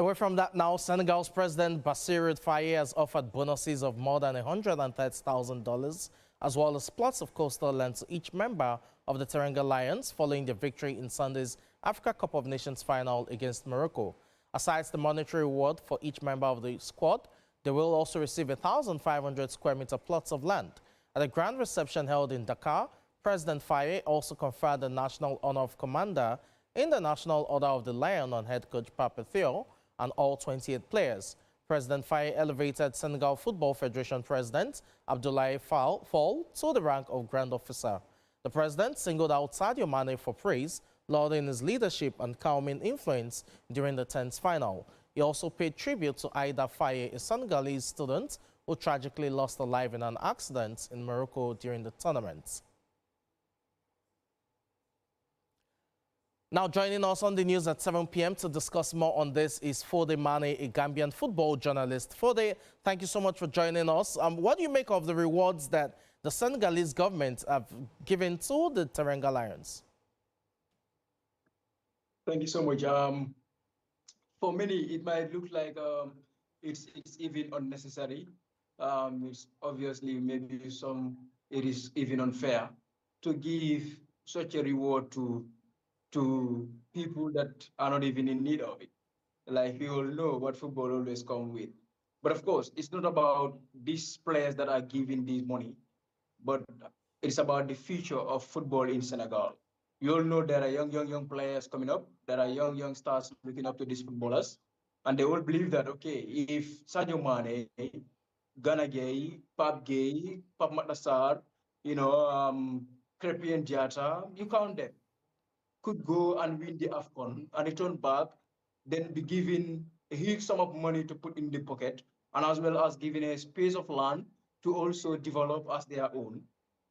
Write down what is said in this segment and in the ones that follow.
Away from that now, Senegal's President Bassirou Faye has offered bonuses of more than $130,000 as well as plots of coastal land to each member of the Terranga Lions following their victory in Sunday's Africa Cup of Nations final against Morocco. Aside the monetary reward for each member of the squad, they will also receive 1,500 square meter plots of land. At a grand reception held in Dakar, President Faye also conferred the National Honor of Commander in the National Order of the Lion on head coach Pape Theo and all 28 players. President Faye elevated Senegal Football Federation President Abdoulaye Fall to the rank of Grand Officer. The president singled out Sadio Mane for praise, lauding his leadership and calming influence during the tense final. He also paid tribute to Aida Faye, a Senegalese student who tragically lost her life in an accident in Morocco during the tournament. Now joining us on the news at 7 p.m. to discuss more on this is Fode Mane, a Gambian football journalist. Fode, thank you so much for joining us. What do you make of the rewards that the Senegalese government have given to the Terranga Lions? Thank you so much. For many, it might look like it's even unnecessary. It's obviously maybe it is even unfair to give such a reward to people that are not even in need of it. Like we all know what football always comes with. But of course, it's not about these players that are giving this money, but it's about the future of football in Senegal. You all know there are young players coming up. There are young stars looking up to these footballers. And they all believe that, okay, if Sadio Mane, Gana Gueye, Pape Gueye, Pape Matasar, Crepin Diatta, you count them, could go and win the AFCON and return back, then be given a huge sum of money to put in the pocket, and as well as given a space of land to also develop as their own,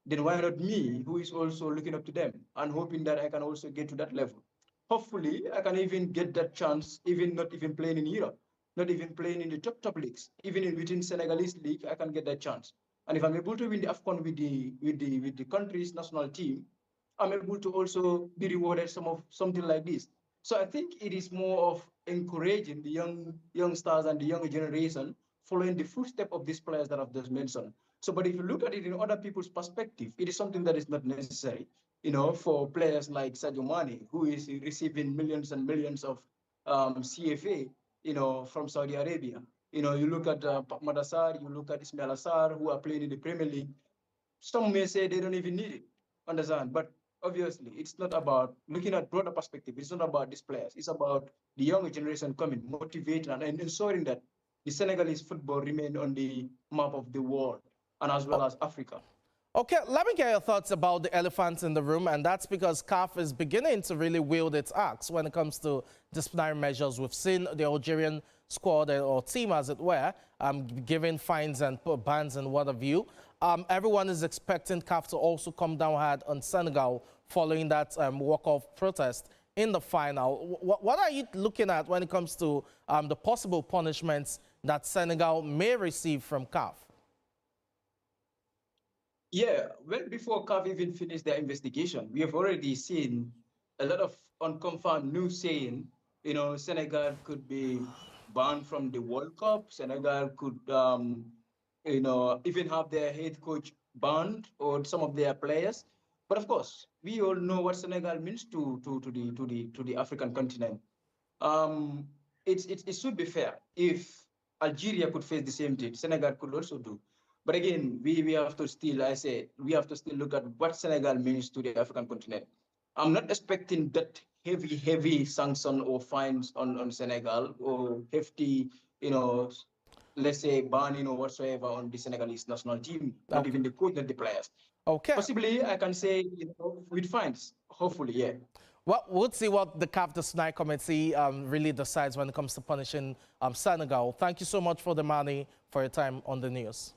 then why not me, who is also looking up to them and hoping that I can also get to that level? Hopefully, I can even get that chance, even not even playing in Europe, not even playing in the top leagues, even within Senegalese league, I can get that chance. And if I'm able to win the AFCON with the country's national team, I'm able to also be rewarded something like this. So I think it is more of encouraging the young stars and the younger generation following the footsteps of these players that I've just mentioned. So, but if you look at it in other people's perspective, it is something that is not necessary, for players like Sadio Mane, who is receiving millions and millions of CFA, from Saudi Arabia. You look at Madassar, you look at Ismail Assar, who are playing in the Premier League. Some may say they don't even need it, understand? But obviously, it's not about looking at broader perspective. It's not about these players. It's about the younger generation coming, motivating and ensuring that the Senegalese football remain on the map of the world and as well as Africa. Okay, let me get your thoughts about the elephant in the room, and that's because CAF is beginning to really wield its axe when it comes to disciplinary measures. We've seen the Algerian squad, or team as it were, giving fines and bans and what have you. Everyone is expecting CAF to also come down hard on Senegal following that walk-off protest in the final. What are you looking at when it comes to the possible punishments that Senegal may receive from CAF? Yeah, well, before CAF even finished their investigation, we have already seen a lot of unconfirmed news saying, Senegal could be banned from the World Cup. Senegal could, even have their head coach banned or some of their players. But of course, we all know what Senegal means to the African continent. It should be fair if Algeria could face the same thing. Senegal could also do. But again, we have to still, we have to still look at what Senegal means to the African continent. I'm not expecting that heavy sanction or fines on Senegal or hefty, let's say banning or whatsoever on the Senegalese national team, not even the coach, not the players. Okay. Possibly, I can say, with fines, hopefully, yeah. Well, we'll see what the CAF Disciplinary Committee really decides when it comes to punishing Senegal. Thank you so much, Fode Mane, for your time on the news.